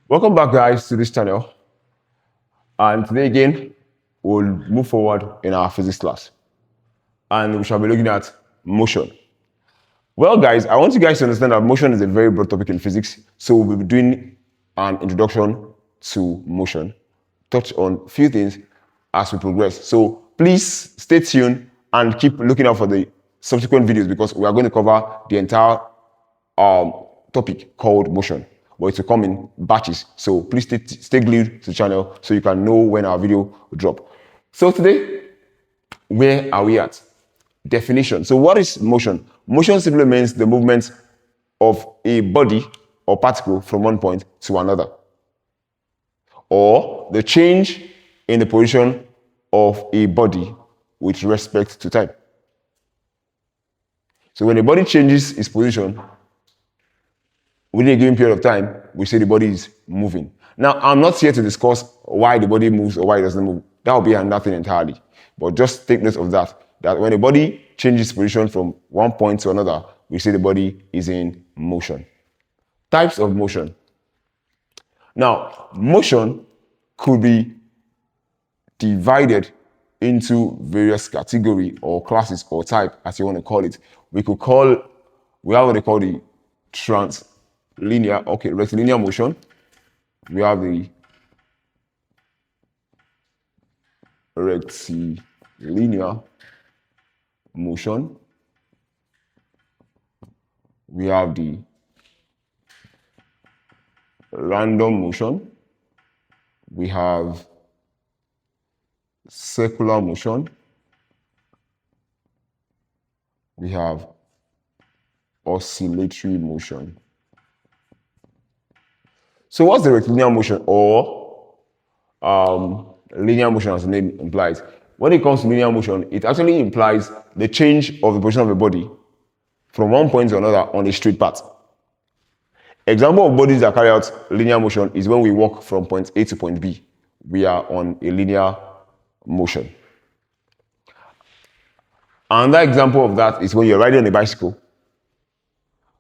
Welcome back, guys, to this channel. And today again, we'll move forward in our physics class. And we shall be looking at motion. Well, guys, I want you guys to understand that motion is a very broad topic in physics. So we'll be doing an introduction to motion, touch on a few things as we progress. So please stay tuned and keep looking out for the subsequent videos because we are going to cover the entire topic called motion. But it will come in batches. So please stay glued to the channel so you can know when our video will drop. So today, where are we at? Definition. So what is motion? Motion simply means the movement of a body or particle from one point to another, or the change in the position of a body with respect to time. So when a body changes its position within a given period of time, we say the body is moving. Now, I'm not here to discuss why the body moves or why it doesn't move. That will be another thing entirely. But just take note of that when a body changes position from one point to another, we say the body is in motion. Types of motion. Now, motion could be divided into various categories or classes or type, as you want to call it. We have what they call the rectilinear motion. We have the rectilinear motion. We have the random motion. We have circular motion. We have oscillatory motion. So what's the rectilinear motion or linear motion, as the name implies? When it comes to linear motion, it actually implies the change of the position of a body from one point to another on a straight path. Example of bodies that carry out linear motion is when we walk from point A to point B. We are on a linear motion. Another example of that is when you're riding on a bicycle.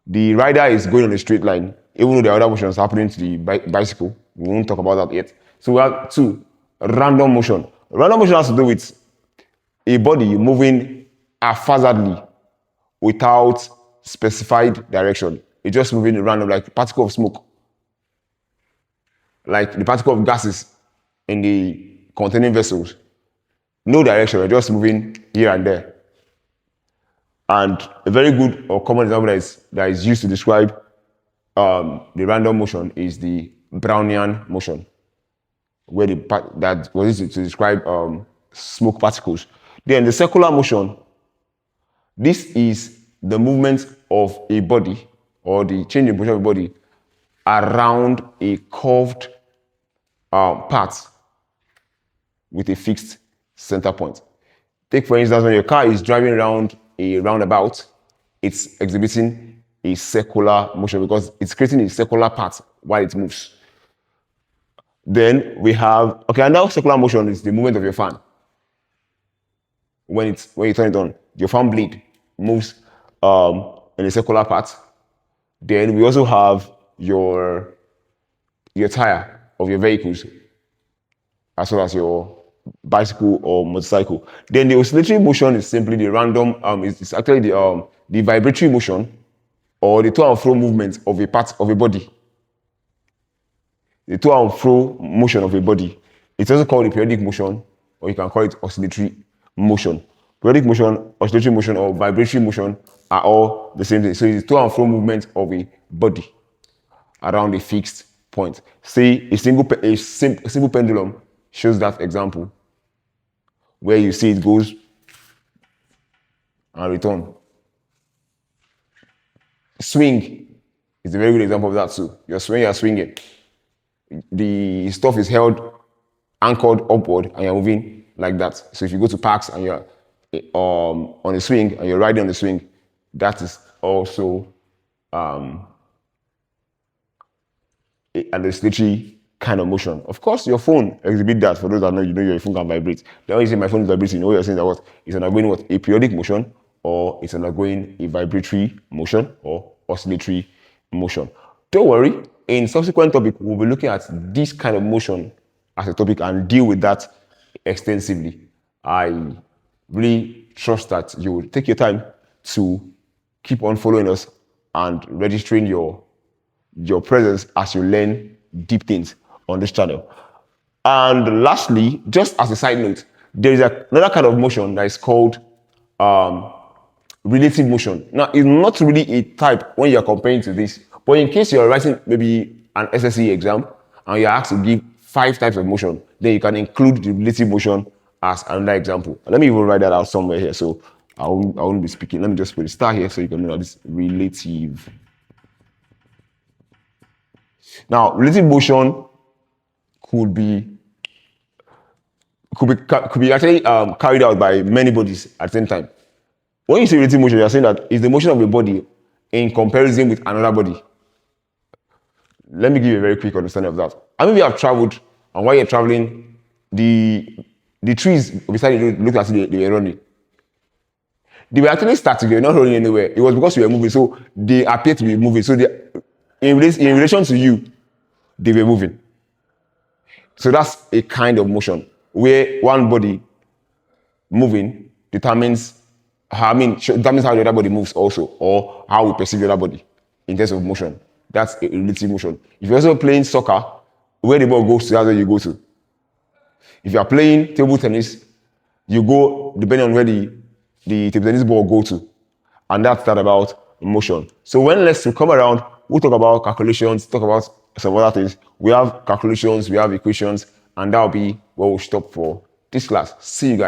The rider is going on a straight line, even though there are other motions happening to the bicycle. We won't talk about that yet. So we have two, random motion. Random motion has to do with a body moving haphazardly without specified direction. It's just moving random, like a particle of smoke, like the particle of gases in the containing vessels. No direction, we're just moving here and there. And a very good or common example that is used to describe the random motion is the Brownian motion, where that was used to describe smoke particles. Then the circular motion, this is the movement of a body or the change in position of a body around a curved path with a fixed center point. Take, for instance, when your car is driving around a roundabout, it's exhibiting a circular motion because it's creating a circular path while it moves. Then we have, and now circular motion is the movement of your fan. When you turn it on, your fan blade moves in a circular path. Then we also have your tire of your vehicles, as well as your bicycle or motorcycle. Then the oscillatory motion is simply the random, it's actually the vibratory motion or the to and fro movement of a part of a body. The to and fro motion of a body. It's also called the periodic motion, or you can call it oscillatory motion. Periodic motion, oscillatory motion, or vibratory motion are all the same thing. So it's the to and fro movement of a body around a fixed point. Say a simple pendulum shows that example, where you see it goes and return. Swing is a very good example of that too. You're swinging. The stuff is anchored upward, and you're moving like that. So if you go to parks and you're on a swing and you're riding on the swing, that is also an oscillatory kind of motion. Of course, your phone exhibits that. For those that know, your phone can vibrate. The only reason my phone is vibrating, what you're saying that it's undergoing a periodic motion, or it's undergoing a vibratory motion or oscillatory motion. Don't worry, in subsequent topic, we'll be looking at this kind of motion as a topic and deal with that extensively. I really trust that you will take your time to keep on following us and registering your presence as you learn deep things on this channel. And lastly, just as a side note, there is another kind of motion that is called relative motion. Now, it's not really a type when you're comparing to this, but in case you're writing maybe an SSE exam and you're asked to give 5 types of motion, then you can include the relative motion as another example. And let me even write that out somewhere here, so I won't be speaking. Let me just put a star here so you can know this relative. Now, relative motion could be actually carried out by many bodies at the same time. When you say relative motion, you're saying that it's the motion of a body in comparison with another body. Let me give you a very quick understanding of that. I mean, you have traveled, and while you're traveling, the trees beside you look as if they were running. They were actually static, they were not running anywhere. It was because you were moving, so they appear to be moving. So in relation to you, they were moving. So that's a kind of motion where one body moving determines how the other body moves also, or how we perceive the other body in terms of motion. That's a relative motion. If you're also playing soccer, where the ball goes to, that's where you go to. If you are playing table tennis, you go depending on where the table tennis ball go to. And that's that about motion. So when lessons come around, we'll talk about calculations, talk about some other things. We have calculations, we have equations, and that'll be where we'll stop for this class. See you guys.